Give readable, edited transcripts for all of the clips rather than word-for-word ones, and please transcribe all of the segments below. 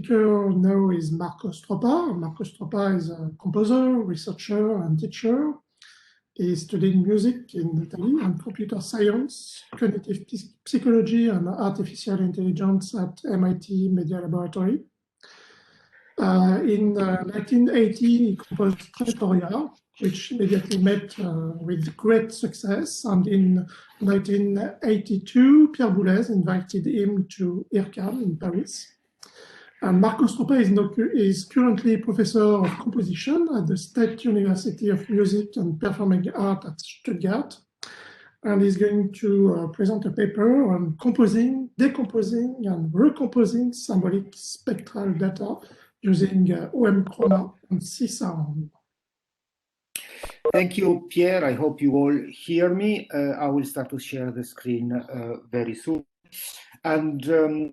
speaker now is Marco Stroppa. Marco Stroppa is a composer, researcher, and teacher. He studied music in Italy and computer science, cognitive psychology, and artificial intelligence at MIT Media Laboratory. In 1980, he composed Trattoria, which immediately met with great success. And in 1982, Pierre Boulez invited him to IRCAM in Paris. And Marco Stroppa is currently professor of composition at the State University of Music and Performing Art at Stuttgart. And he's going to present a paper on composing, decomposing, and recomposing symbolic spectral data using OMChroma and Csound. Thank you, Pierre. I hope you all hear me. I will start to share the screen very soon. And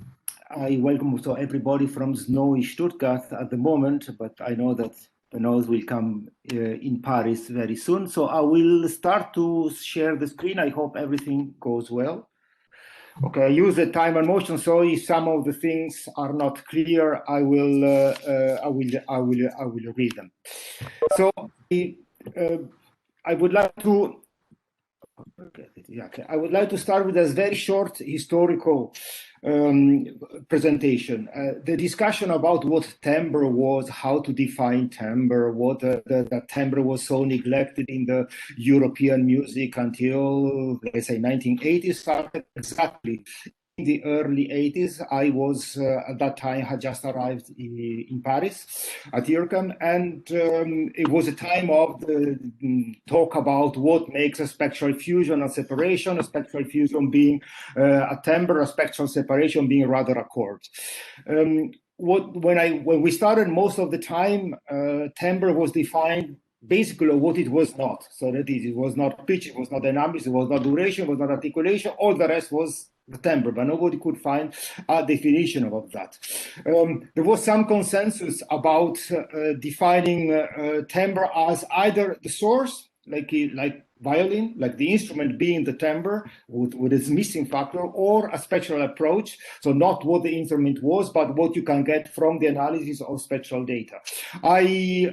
I welcome also everybody from snowy Stuttgart at the moment, but I know that the noise will come in Paris very soon. So I will start to share the screen. I hope everything goes well. Okay, I use the timer motion, so if some of the things are not clear, I will read them. So I would like to. I would like to start with a very short historical presentation. The discussion about what timbre was, how to define timbre, what that timbre was so neglected in the European music until, let's say, 1980s started exactly. In the early 80s, I was at that time had just arrived in Paris at IRCAM, and it was a time of talk about what makes a spectral fusion and separation. A spectral fusion being a timbre, a spectral separation being rather a chord. When we started, most of the time, timbre was defined basically what it was not. So that is, it was not pitch, it was not dynamics, it was not duration, it was not articulation. All the rest was the timbre, but nobody could find a definition of that. There was some consensus about defining timbre as either the source, like violin, like the instrument being the timbre with its missing factor, or a spectral approach, so not what the instrument was, but what you can get from the analysis of spectral data. I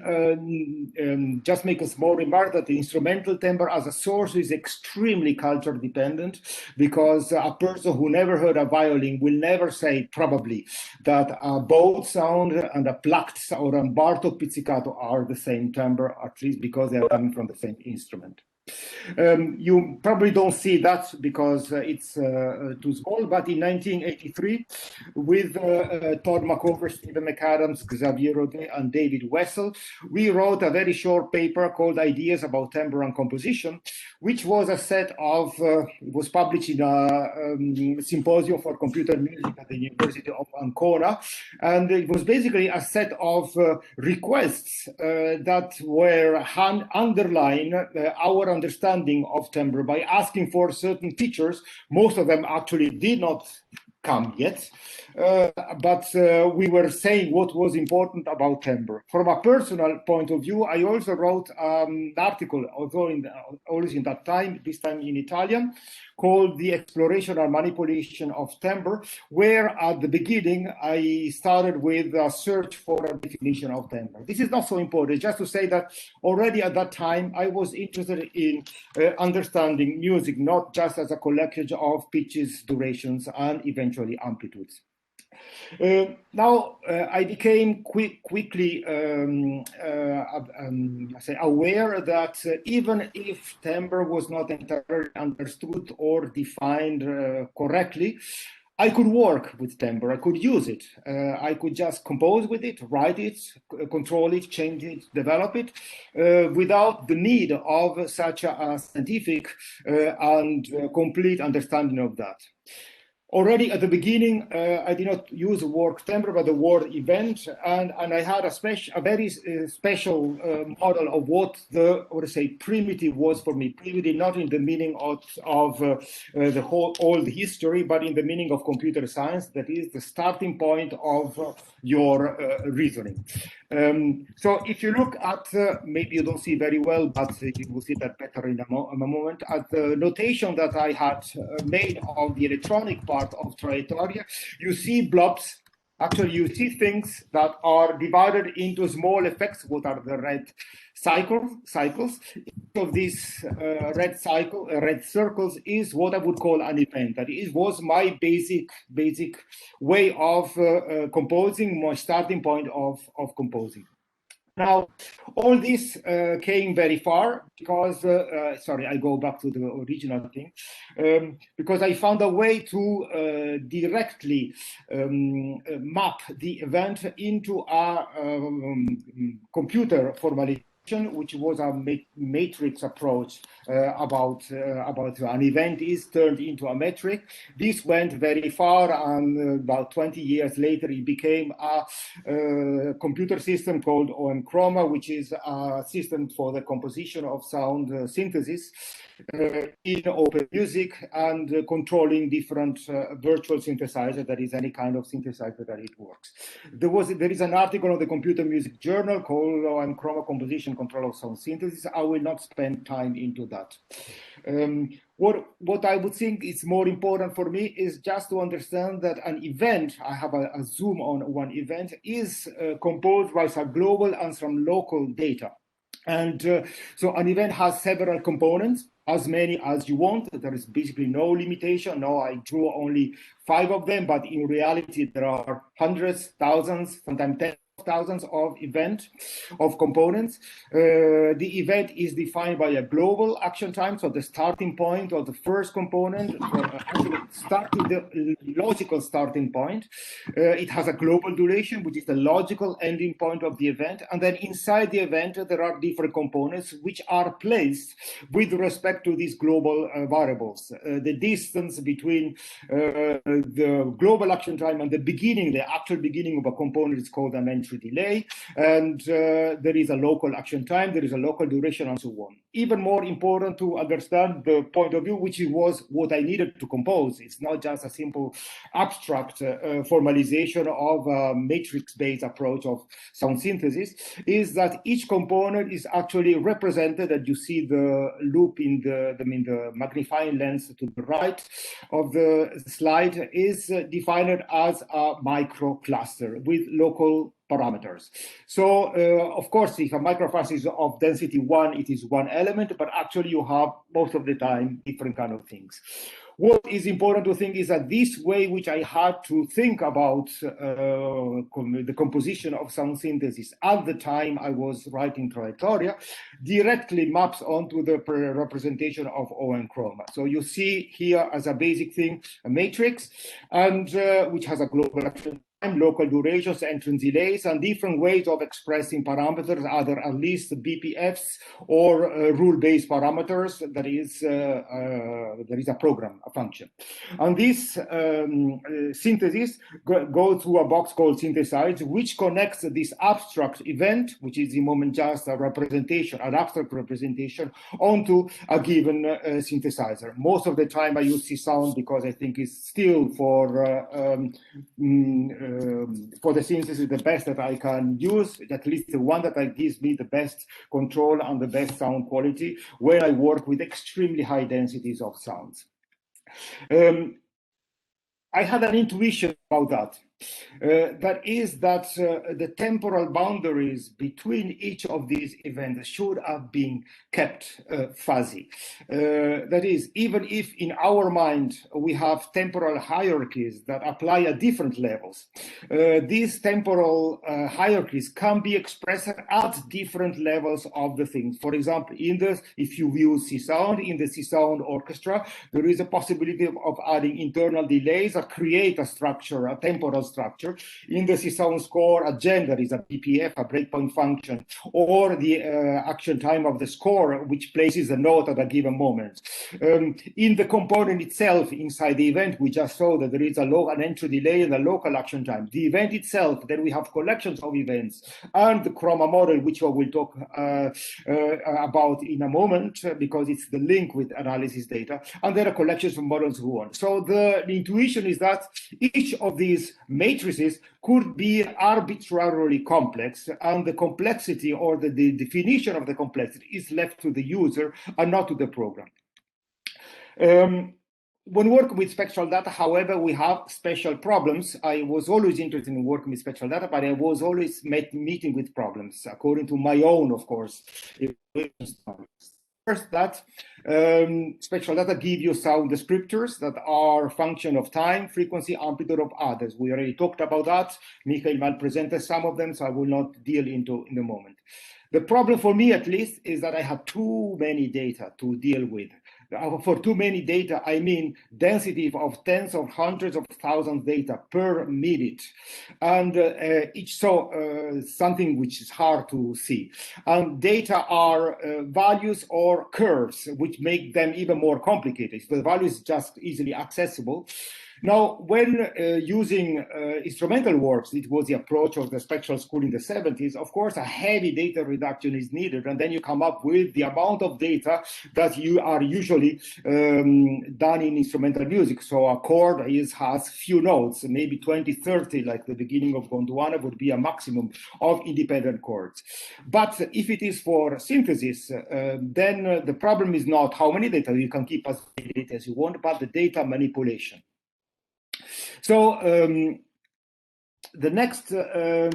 just make a small remark that the instrumental timbre as a source is extremely culture dependent, because a person who never heard a violin will never say, probably, that a bowed sound and a plucked or a Bartok pizzicato are the same timbre, at least because they are coming from the same instrument. You probably don't see that because it's too small, but in 1983, with Todd McCover, Stephen McAdams, Xavier Rodet, and David Wessel, we wrote a very short paper called Ideas About Timbre and Composition, which was a set of, it was published in a symposium for computer music at the University of Ancona, and it was basically a set of requests that were underlying our understanding of timbre by asking for certain features. Most of them actually did not come yet, but we were saying what was important about timbre. From a personal point of view, I also wrote an article, although always in that time, this time in Italian, called The Exploration and Manipulation of Timbre, where at the beginning I started with a search for a definition of timbre. This is not so important, just to say that already at that time I was interested in understanding music, not just as a collection of pitches, durations, and eventually amplitudes. Now I became quickly aware that even if timbre was not entirely understood or defined correctly, I could work with timbre, I could use it. I could just compose with it, write it, control it, change it, develop it, without the need of such a scientific and complete understanding of that. Already at the beginning, I did not use the word timbre, but the word event, and I had a very special model of what the primitive was for me. Primitive not in the meaning of the whole old history, but in the meaning of computer science. That is the starting point of your reasoning. So if you look at, maybe you don't see very well, but you will see that better in a moment, at the notation that I had made of the electronic part of Trattoria, you see blobs actually you see things that are divided into small effects. What are the red cycles? Each of these red circles is what I would call an event. That was my basic way of composing, my starting point of composing. Now, all this came very far because, sorry, I go back to the original thing, because I found a way to directly map the event into a computer formalization, which was a matrix approach about an event is turned into a metric. This went very far, and about 20 years later, it became a computer system called OMChroma, which is a system for the composition of sound synthesis in open music and controlling different virtual synthesizer. That is any kind of synthesizer that it works. There is an article on the Computer Music Journal called OMChroma Composition Control of Sound Synthesis. I will not spend time into that. What I would think is more important for me is just to understand that an event, I have a zoom on one event, is composed by some global and some local data. And so an event has several components, as many as you want. There is basically no limitation. No, I drew only 5 of them, but in reality, there are hundreds, thousands, sometimes tens of thousands of components. The event is defined by a global action time. So the starting point of the first component, actually the logical starting point. It has a global duration, which is the logical ending point of the event. And then inside the event, there are different components which are placed with respect to these global variables. The distance between the global action time and the actual beginning of a component is called an entry delay, and there is a local action time, there is a local duration, and so on. Even more important to understand the point of view, which was what I needed to compose. It's not just a simple abstract formalization of a matrix-based approach of sound synthesis, is that each component is actually represented, and you see the loop in the magnifying lens to the right of the slide, is defined as a microcluster with local parameters. So, of course, if a microcluster is of density 1, it is one element, but actually you have most of the time different kind of things. What is important to think is that this way which I had to think about the composition of sound synthesis at the time I was writing Trajectoria directly maps onto the representation of OMChroma. So you see here as a basic thing a matrix, and which has a global action time, local durations, entrance delays, and different ways of expressing parameters, either at least BPFs or rule-based parameters. That is, there is a program, a function. And this synthesis goes through a box called synthesize, which connects this abstract event, which is the moment just a representation, an abstract representation, onto a given synthesizer. Most of the time I use Csound because I think it's still for the synthesis the best that I can use, at least the one that gives me the best control and the best sound quality when I work with extremely high densities of sounds. I had an intuition about that. That is that the temporal boundaries between each of these events should have been kept fuzzy. That is, even if in our mind we have temporal hierarchies that apply at different levels, these temporal hierarchies can be expressed at different levels of the things. For example, if you use Csound, in the Csound orchestra, there is a possibility of adding internal delays that create a structure, a temporal structure. In the Csound score, a gender is a BPF, a breakpoint function, or the action time of the score, which places a note at a given moment. In the component itself, inside the event, we just saw that there is an entry delay and a local action time. The event itself, then we have collections of events, and the chroma model, which I will talk about in a moment, because it's the link with analysis data, and there are collections of models who want. So the intuition is that each of these matrices could be arbitrarily complex, and the complexity or the definition of the complexity is left to the user and not to the program. when working with spectral data, however, we have special problems. I was always interested in working with spectral data, but I was always meeting with problems, according to my own, of course. First, that spectral data give you sound descriptors that are function of time, frequency, amplitude of others. We already talked about that. Michael presented some of them, so I will not deal into in a moment. The problem for me, at least, is that I have too many data to deal with. For too many data, I mean density of tens of hundreds of thousands data per minute, and something which is hard to see. And data are values or curves, which make them even more complicated. The value is just easily accessible. Now, when using instrumental works, it was the approach of the spectral school in the 70s, of course, a heavy data reduction is needed, and then you come up with the amount of data that you are usually done in instrumental music. So a chord has few notes, maybe 20, 30, like the beginning of Gondwana would be a maximum of independent chords. But if it is for synthesis, then the problem is not how many data you can keep as many data as you want, but the data manipulation. So the next, I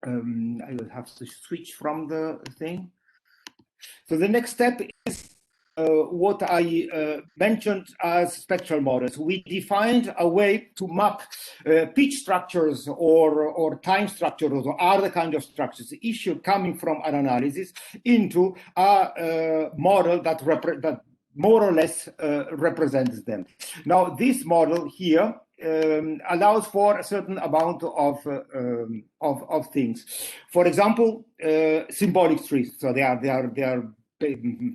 will have to switch from the thing. So the next step is what I mentioned as spectral models. We defined a way to map pitch structures or time structures or other kind of structures, issue coming from an analysis into a model that more or less represents them. Now, this model here allows for a certain amount of things. For example, symbolic trees. So they are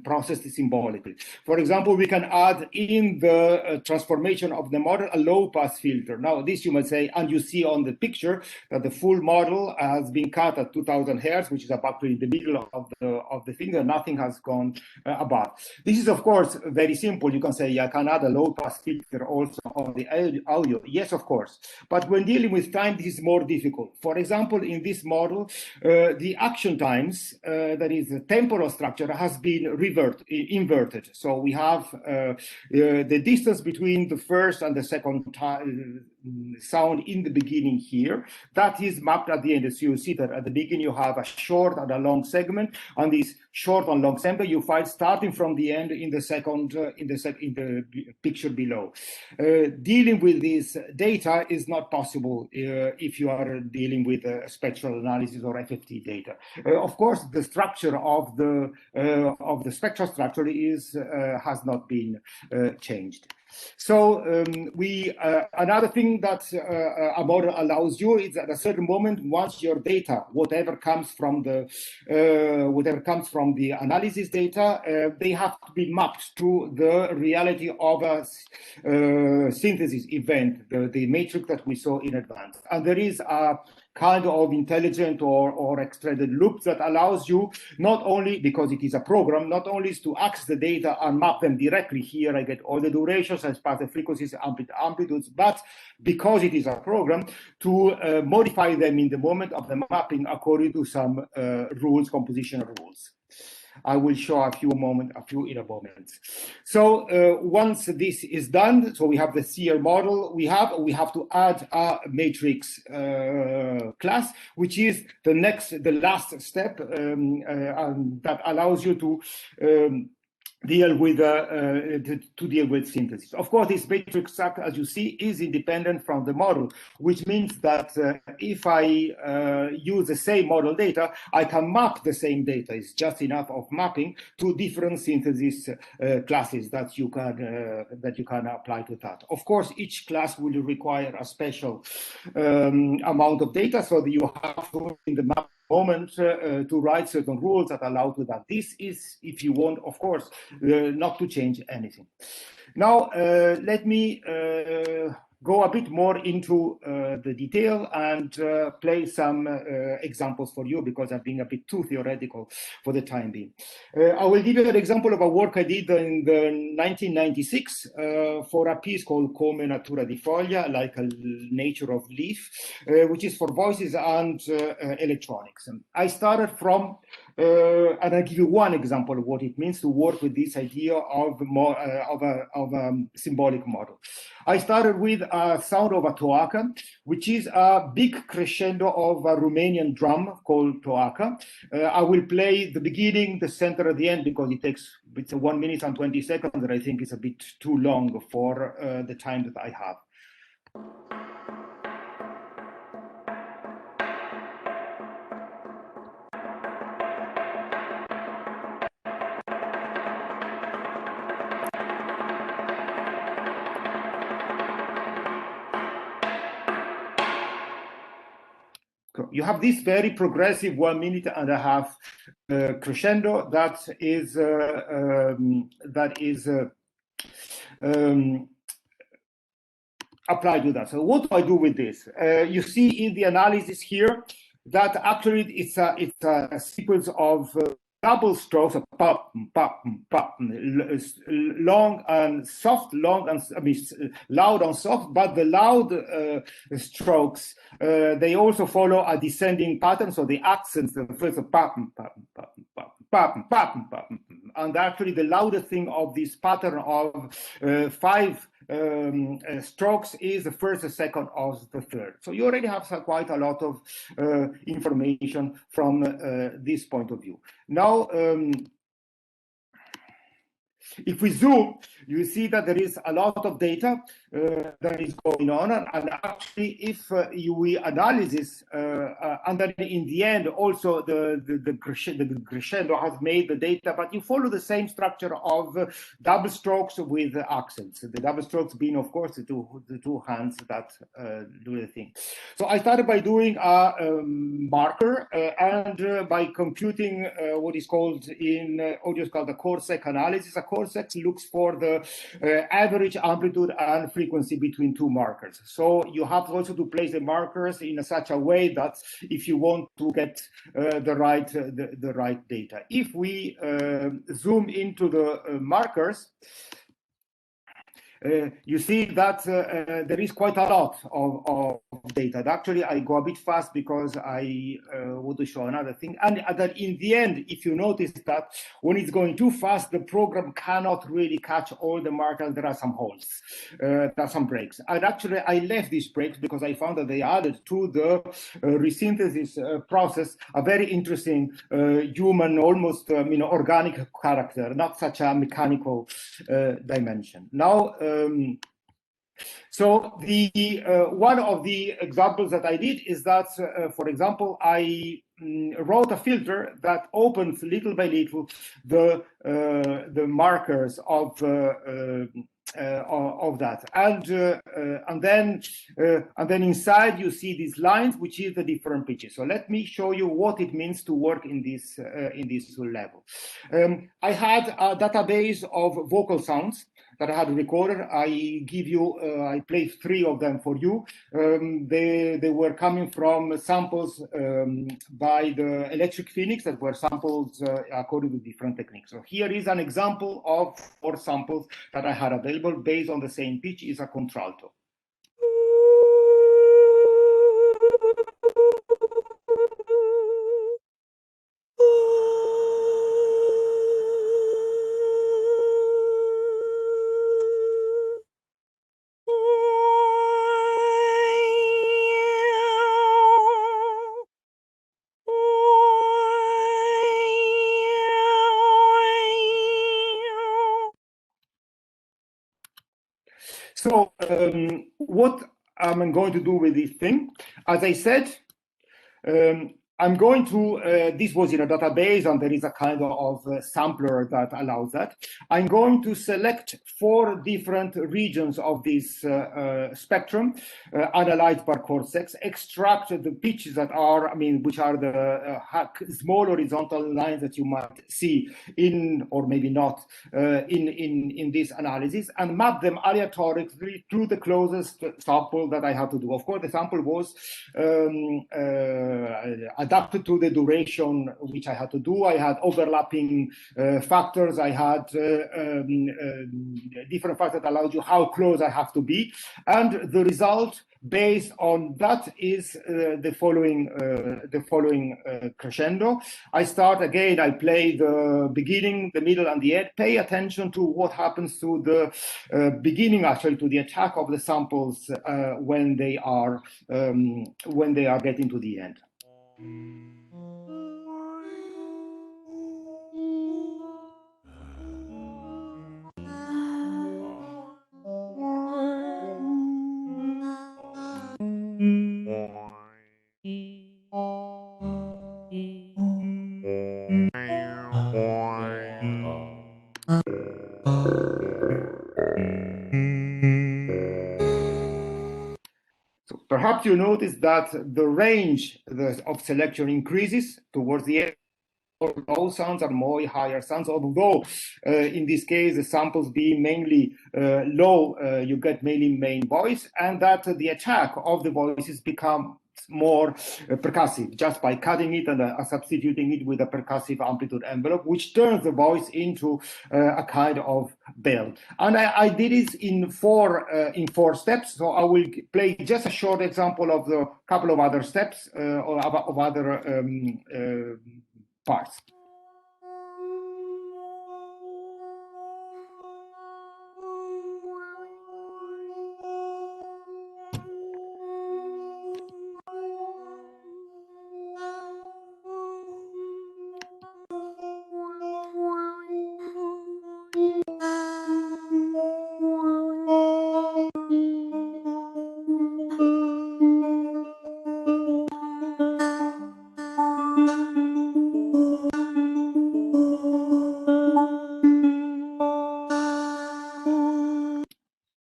processed symbolically. For example, we can add in the transformation of the model a low-pass filter. Now, this you might say, and you see on the picture that the full model has been cut at 2000 hertz, which is about in the middle of the finger. Nothing has gone above. This is, of course, very simple. You can say, I can add a low-pass filter also on the audio. Yes, of course. But when dealing with time, this is more difficult. For example, in this model, the action times, that is the temporal structure, has been inverted. So we have the distance between the first and the second sound in the beginning here. That is mapped at the end. So you see that at the beginning you have a short and a long segment, and this short and long segment you find starting from the end in the second in the picture below. Dealing with this data is not possible if you are dealing with spectral analysis or FFT data. Of course, the structure of the spectral structure has not been changed. So another thing that a model allows you is at a certain moment, once your data, whatever comes from the analysis data, they have to be mapped to the reality of a synthesis event, the matrix that we saw in advance. And there is a kind of intelligent or extended loop that allows you not only, because it is a program, not only is to access the data and map them directly. Here I get all the durations as part of frequencies, amplitudes, but because it is a program, to modify them in the moment of the mapping according to some rules, compositional rules. I will show a few in a moment. So once this is done, so we have the CR model, we have to add a matrix class, which is the last step that allows you to deal with synthesis. Of course, this matrix structure, as you see, is independent from the model, which means that if I use the same model data, I can map the same data. It's just enough of mapping to different synthesis classes that you can apply to that. Of course, each class will require a special amount of data, so that you have to, in the map moment, to write certain rules that allow to that. This is, if you want, of course, not to change anything. Now, let me go a bit more into the detail and play some examples for you, because I'm being a bit too theoretical for the time being. I will give you an example of a work I did in the 1996 for a piece called Come Natura di Foglia, like a nature of leaf, which is for voices and electronics. I started from and I'll give you one example of what it means to work with this idea of a symbolic model. I started with a sound of a toaca, which is a big crescendo of a Romanian drum called toaca. I will play the beginning, the center, at the end, because it's 1 minute and 20 seconds, and I think it's a bit too long for the time that I have. You have this very progressive 1 minute and a half crescendo that is applied to that. So what do I do with this? You see in the analysis here that actually it's a sequence of double strokes of pop, pop, pop, long and soft, loud and soft, but the loud strokes, they also follow a descending pattern. So the accents, the first pop, pop, pop, pop, pop, pop, pop, and actually the loudest thing of this pattern of 5 strokes is the first, the second, or the third. So you already have quite a lot of information from this point of view. Now, if we zoom, you see that there is a lot of data that is going on, and actually, if we analysis, and then in the end, also the crescendo has made the data, but you follow the same structure of double strokes with accents. The double strokes being, of course, the two hands that do the thing. So I started by doing a marker and by computing what is called in audio is called the core-sec analysis. A core-sec looks for the average amplitude and frequency between 2 markers. So you have also to place the markers in such a way that if you want to get the right data. If we zoom into the markers, you see that there is quite a lot of data. Actually, I go a bit fast because I want to show another thing. And that in the end, if you notice that when it's going too fast, the program cannot really catch all the markers. There are some holes, there are some breaks. And actually, I left these breaks because I found that they added to the resynthesis process a very interesting human, almost organic character, not such a mechanical dimension. Now, so the one of the examples that I did is that, for example, I wrote a filter that opens little by little the markers of that, and then inside you see these lines, which is the different pitches. So let me show you what it means to work in this level. I had a database of vocal sounds that I had recorded. I give you, I played 3 of them for you. They were coming from samples by the Electric Phoenix that were samples according to different techniques. So here is an example of 4 samples that I had available based on the same pitch. Is a contralto. So what I'm going to do with this thing, as I said, I'm going to, this was in a database and there is a kind of sampler that allows that. I'm going to select 4 different regions of this spectrum, analyzed by core-sec, extract the pitches that are, which are the small horizontal lines that you might see in, or maybe not, in this analysis, and map them aleatorically to the closest sample that I have to do. Of course, the sample was adapted to the duration which I had to do. I had overlapping factors. I had different factors that allowed you how close I have to be. And the result based on that is the following crescendo. I start again, I play the beginning, the middle, and the end. Pay attention to what happens to the beginning, actually, to the attack of the samples when they are getting to the end. So perhaps you notice that the range of selection increases towards the end. Low sounds are more higher sounds, although in this case the samples being mainly low, you get mainly main voice, and that the attack of the voices become more percussive just by cutting it and substituting it with a percussive amplitude envelope, which turns the voice into a kind of bell. And I did it in four steps. So I will play just a short example of the couple of other steps or of other parts.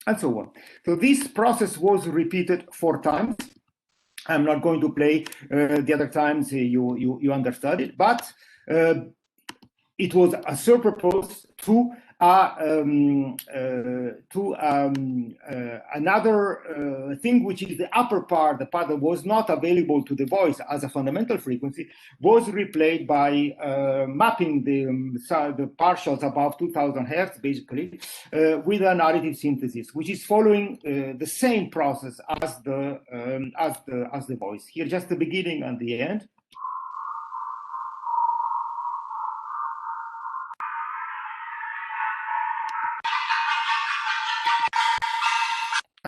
And so on. So this process was repeated 4 times. I'm not going to play the other times you understood it, but it was a surpropose to another thing, which is the upper part, the part that was not available to the voice as a fundamental frequency, was replaced by mapping the partials above 2000 Hertz, basically, with an additive synthesis, which is following the same process as the voice. Here, just the beginning and the end.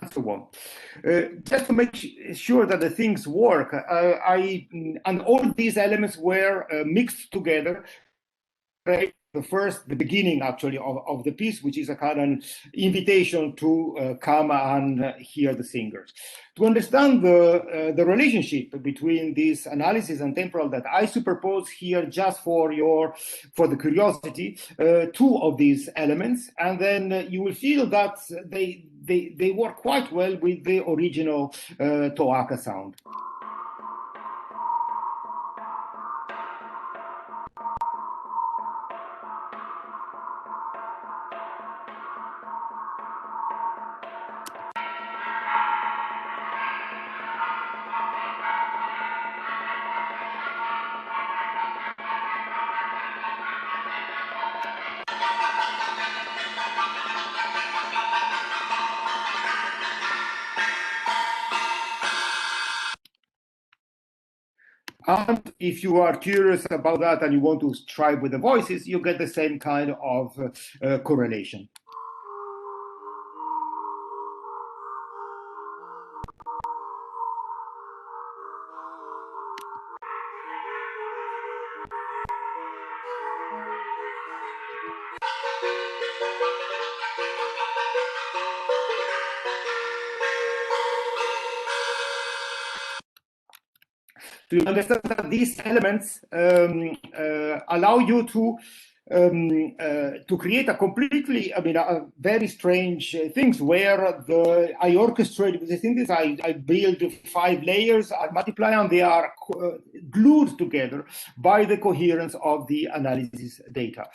And so on. Just to make sure that the things work, and all these elements were mixed together. The beginning actually of the piece, which is a kind of invitation to come and hear the singers. To understand the relationship between this analysis and temporal that I superpose here just for the curiosity, 2 of these elements, and then you will feel that they work quite well with the original Toaka sound. And if you are curious about that and you want to try with the voices, you get the same kind of correlation. To understand that these elements allow you to to create a completely, a very strange things where I orchestrate the things. I build 5 layers, I multiply, and they are glued together by the coherence of the analysis data.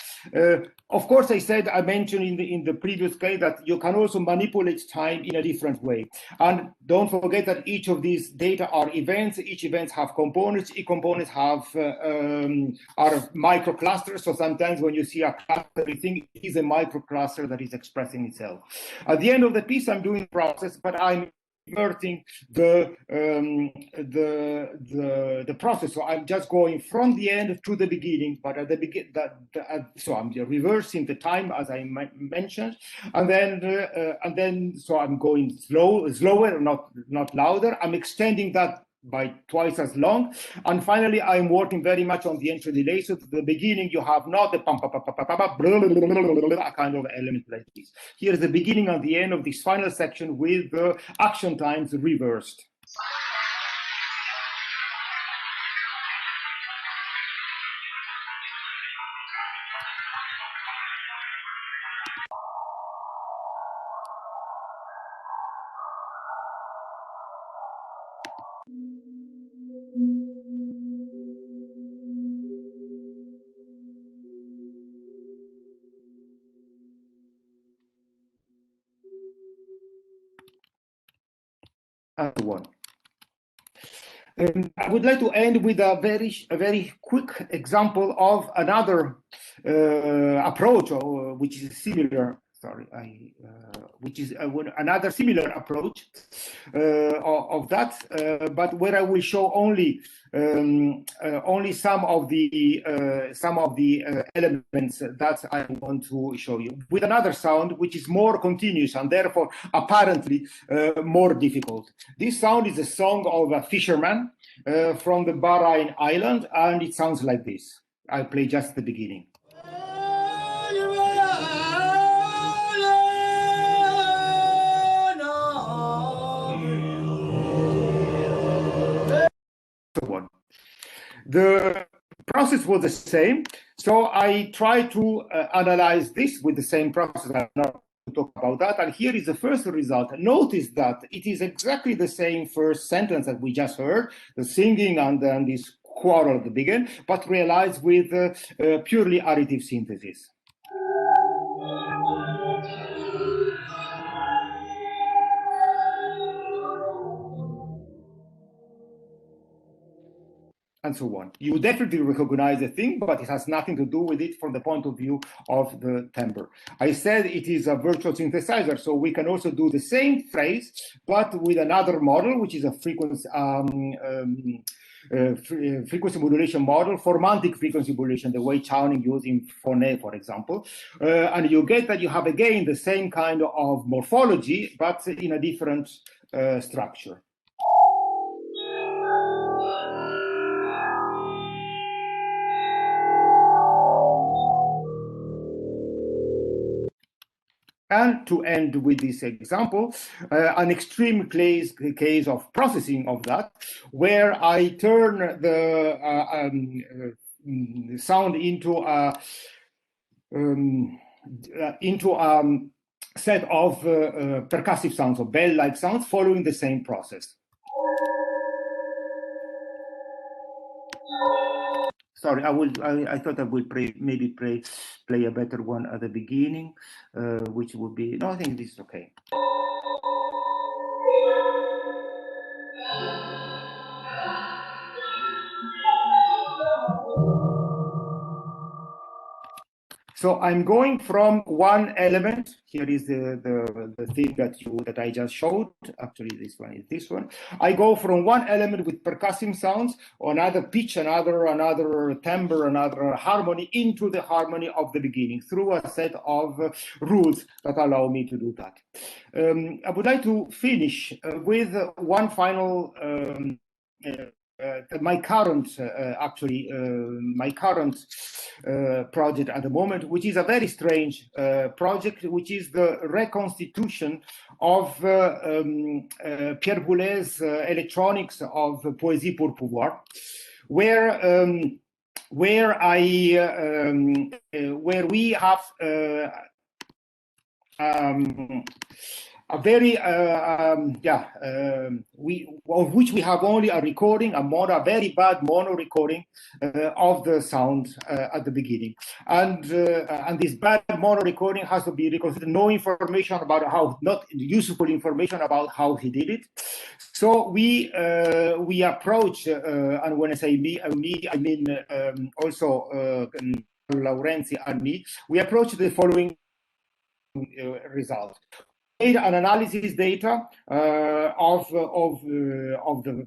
Of course, I mentioned in the previous case that you can also manipulate time in a different way. And don't forget that each of these data are events. Each events have components. Each components have are microclusters. So sometimes when you see a cluster, you think it is a microcluster that is expressing itself. At the end of the piece, I'm doing process, but I'm inverting the process. So I'm just going from the end to the beginning, but at the beginning, so I'm reversing the time as I mentioned, and then so I'm going slower, not louder. I'm extending that by twice as long, and finally I'm working very much on the entry delay. So at the beginning you have not the a kind of element like this. Here is the beginning and the end of this final section with the action times reversed. And so on. I would like to end with a very quick example of another approach, which is similar. Sorry, which is another similar approach of that, but where I will show only some of the elements that I want to show you with another sound, which is more continuous and therefore apparently more difficult. This sound is a song of a fisherman from the Bahrain Island, and it sounds like this. I'll play just the beginning. The process was the same, so I tried to analyze this with the same process. I'm not going to talk about that. And here is the first result. Notice that it is exactly the same first sentence that we just heard, the singing and then this quarrel at the beginning, but realized with purely additive synthesis. And so on. You definitely recognize the thing, but it has nothing to do with it from the point of view of the timbre. I said it is a virtual synthesizer, so we can also do the same phrase, but with another model, which is a frequency frequency modulation model, formantic frequency modulation, the way Csound used in Phoné, for example. And you get that you have again the same kind of morphology, but in a different structure. And to end with this example, an extreme case of processing of that, where I turn the sound into a set of percussive sounds, or bell-like sounds, following the same process. Sorry, I thought I would maybe play a better one at the beginning, which would be, no, I think this is okay. So I'm going from one element. Here is the thing that I just showed. Actually, this one is this one. I go from one element with percussive sounds, another pitch, another timbre, another harmony, into the harmony of the beginning through a set of rules that allow me to do that. I would like to finish with one final. My current project at the moment, which is a very strange project, which is the reconstitution of Pierre Boulez's electronics of Poésie pour pouvoir, where where we have a very of which we have only a recording, a very bad mono recording of the sound at the beginning, and this bad mono recording has to be reconsidered. No information about how, not useful information about how he did it. So we approach, and when I say me, I mean also Laurenzi and me. We approach the following result. Made an analysis data of the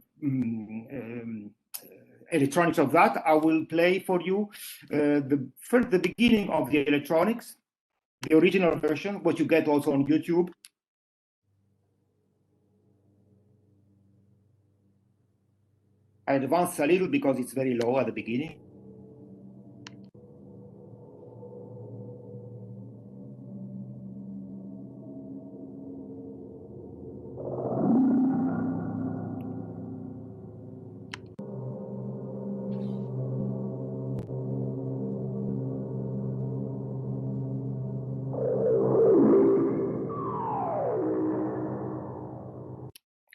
electronics of that. I will play for you the beginning of the electronics, the original version, what you get also on YouTube. I advance a little because it's very low at the beginning.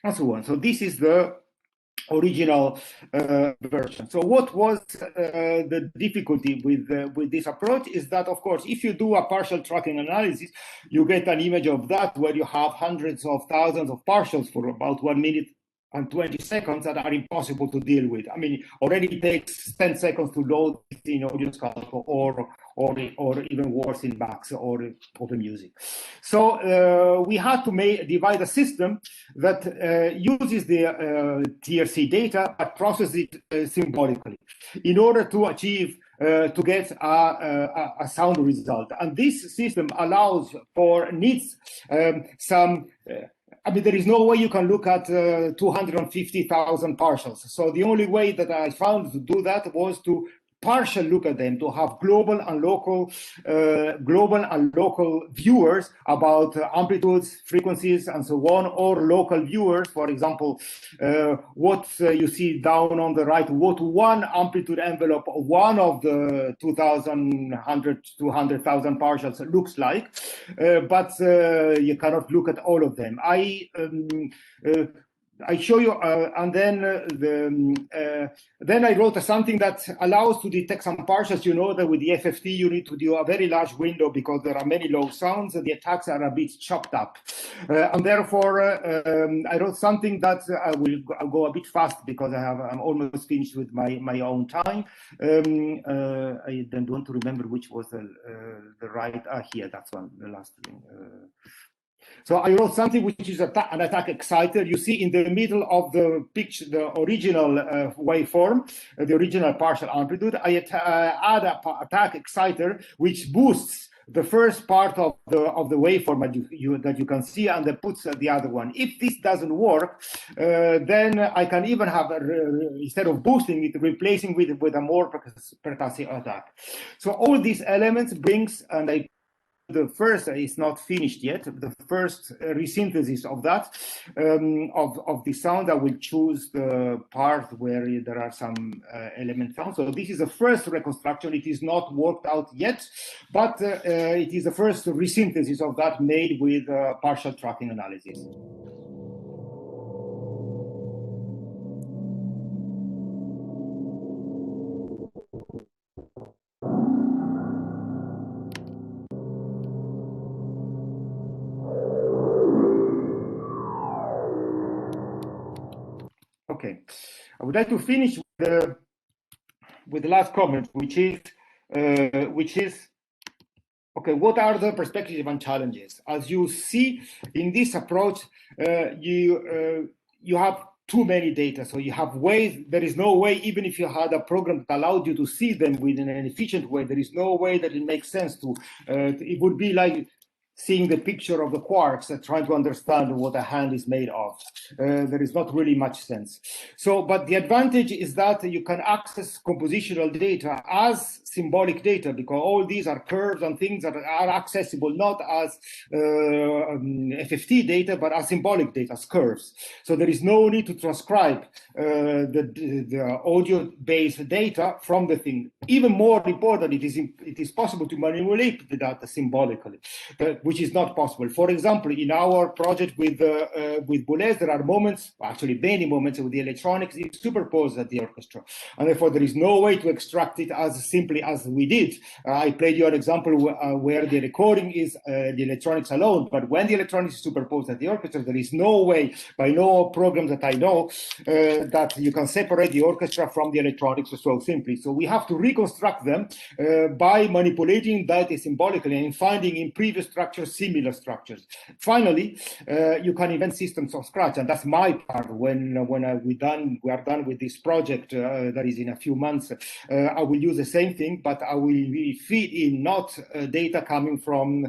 And so on. So this is the original version. So what was the difficulty with this approach is that, of course, if you do a partial tracking analysis, you get an image of that where you have hundreds of thousands of partials for about 1 minute and 20 seconds that are impossible to deal with. I mean, already it takes 10 seconds to load in AudioSculptor or even worse in Max or Open Music. So we had to divide a system that uses the TRC data but processes it symbolically in order to achieve to get a sound result. And this system needs some I mean, there is no way you can look at 250,000 partials. So the only way that I found to do that was to partial look at them, to have global and local viewers about amplitudes, frequencies, and so on, or local viewers, for example, what you see down on the right, what one amplitude envelope of one of the 200,000 partials looks like, but you cannot look at all of them. I show you, and then I wrote something that allows to detect some partials. You know that with the FFT you need to do a very large window because there are many low sounds and the attacks are a bit chopped up, and therefore I wrote something that I'll go a bit fast because I'm almost finished with my own time. I don't want to remember which was the right here. That's one, the last thing. So I wrote something which is an attack exciter. You see in the middle of the picture, the original waveform, the original partial amplitude. I add an attack exciter which boosts the first part of the waveform that you can see, and then puts the other one. If this doesn't work, then I can even have instead of boosting it, replacing it with a more percussive attack. So all these elements brings, and the first is not finished yet. The first resynthesis of that, of the sound, I will choose the part where there are some element found. So this is the first reconstruction. It is not worked out yet, but it is the first resynthesis of that made with partial tracking analysis. Okay, I would like to finish with the last comment, which is okay. What are the perspectives and challenges? As you see in this approach, you have too many data, so you have ways. There is no way, even if you had a program that allowed you to see them within an efficient way, there is no way that it makes sense to. It would be like seeing the picture of the quarks and trying to understand what a hand is made of. There is not really much sense. So, but the advantage is that you can access compositional data as symbolic data, because all these are curves and things that are accessible not as FFT data, but as symbolic data, as curves. So there is no need to transcribe the audio-based data from the thing. Even more important, it is possible to manipulate the data symbolically, which is not possible. For example, in our project with Boulez, there are moments, actually many moments, with the electronics is superposed at the orchestra, and therefore there is no way to extract it as simply as we did. I played you an example where the recording is the electronics alone, but when the electronics is superposed at the orchestra, there is no way, by no program that I know, that you can separate the orchestra from the electronics so simply. So we have to reconstruct them by manipulating data symbolically and finding in previous structures similar structures. Finally, you can invent systems from scratch, and that's my part. When we are done with this project that is in a few months, I will use the same thing, but I will feed in not data coming from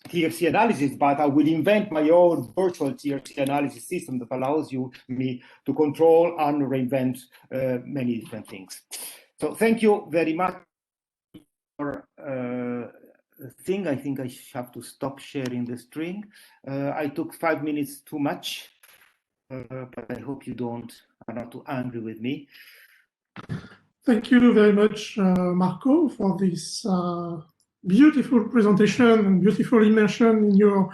TRC analysis, but I will invent my own virtual TRC analysis system that allows me to control and reinvent many different things. So thank you very much for thing. I think I have to stop sharing the screen. I took 5 minutes too much, but I hope you are not too angry with me. Thank you very much, Marco, for this beautiful presentation and beautiful immersion in your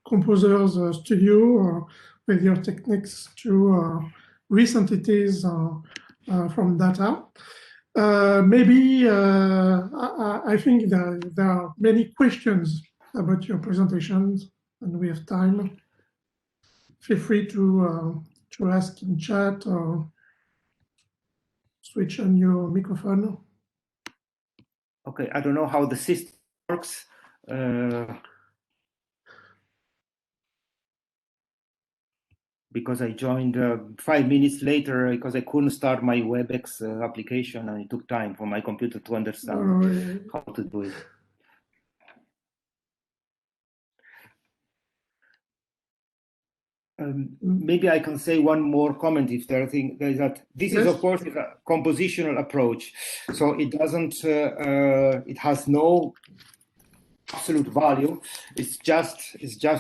composer's studio with your techniques to resynthesize from data. Maybe I think that there are many questions about your presentations, and we have time. Feel free to ask in chat or switch on your microphone. Okay, I don't know how the system works. Because I joined 5 minutes later because I couldn't start my WebEx application, and it took time for my computer to understand how to do it. Maybe I can say one more comment if there is that this is of course a compositional approach, so it doesn't it has no absolute value. It's just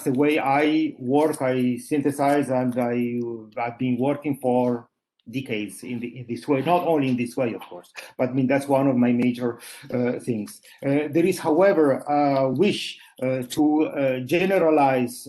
the way I work. I synthesize, and I've been working for decades in this way, not only in this way, of course, but I mean that's one of my major things. There is, however, a wish to generalize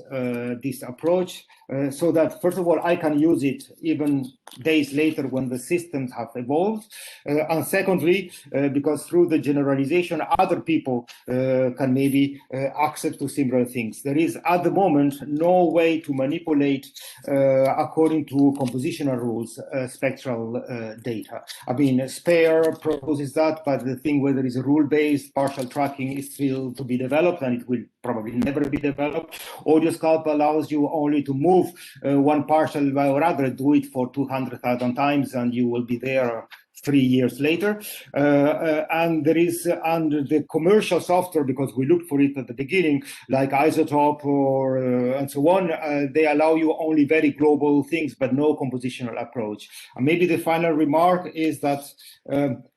this approach so that, first of all, I can use it even days later when the systems have evolved, and secondly, because through the generalization, other people can maybe access to similar things. There is, at the moment, no way to manipulate, according to compositional rules, spectral data. I mean, SPARE proposes that, but the thing whether it's a rule-based partial tracking is still to be developed, and it will probably never be developed. AudioSculpt allows you only to move one partial or other, do it for 200,000 times, and you will be there 3 years later. And there is, under the commercial software, because we looked for it at the beginning, like Isotope or and so on, they allow you only very global things, but no compositional approach. And maybe the final remark is that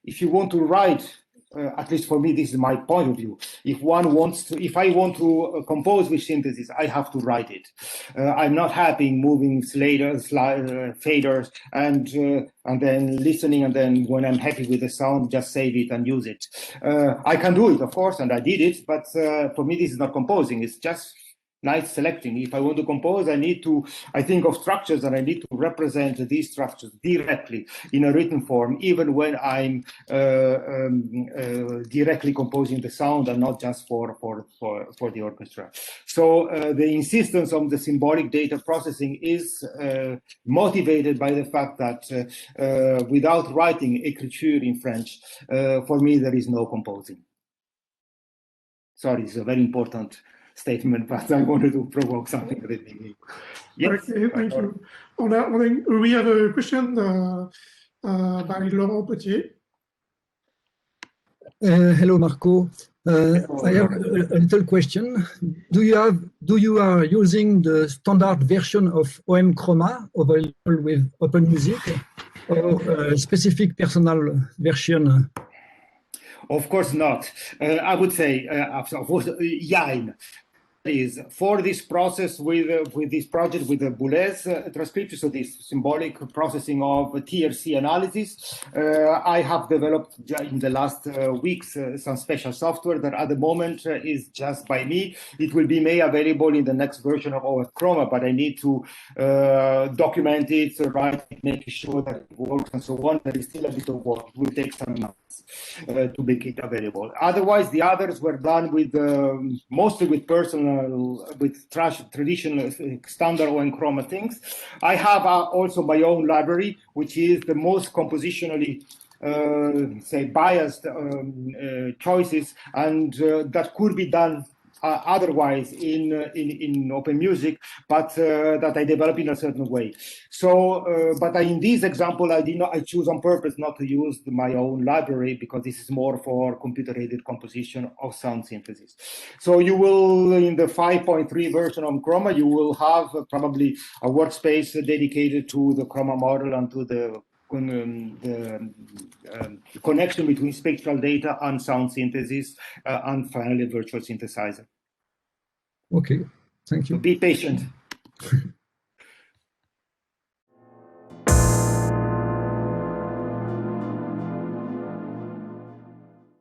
if you want to write, at least for me, this is my point of view. If I want to compose with synthesis, I have to write it. I'm not happy moving faders, and then listening, and then when I'm happy with the sound, just save it and use it. I can do it, of course, and I did it, but for me, this is not composing. It's just nice selecting. If I want to compose, I think of structures, and I need to represent these structures directly in a written form, even when I'm directly composing the sound and not just for the orchestra. So the insistence on the symbolic data processing is motivated by the fact that without writing écriture in French, for me, there is no composing. Sorry, it's a very important statement, but I wanted to provoke something at the beginning. Yes. Okay, thank you. We have a question by Laurent Potier. Hello, Marco. I have a little question. Do you are using the standard version of OMChroma available with Open Music? or specific personal version? Of course not. I would say, Yain is for this process with this project with the Boulet's transcription, so this symbolic processing of TRC analysis. I have developed in the last weeks some special software that at the moment is just by me. It will be made available in the next version of OMChroma, but I need to document it, write it, make sure that it works and so on. There is still a bit of work. It will take some months to make it available. Otherwise, the others were done with mostly with traditional standard OMChroma things. I have also my own library, which is the most compositionally say biased choices, and that could be done otherwise in open music, but that I develop in a certain way. So, but in this example, I choose on purpose not to use my own library because this is more for computer-aided composition of sound synthesis. So you will, in the 5.3 version of Chroma, you will have probably a workspace dedicated to the Chroma model and to the connection between spectral data and sound synthesis, and finally a virtual synthesizer. Okay, thank you. So be patient.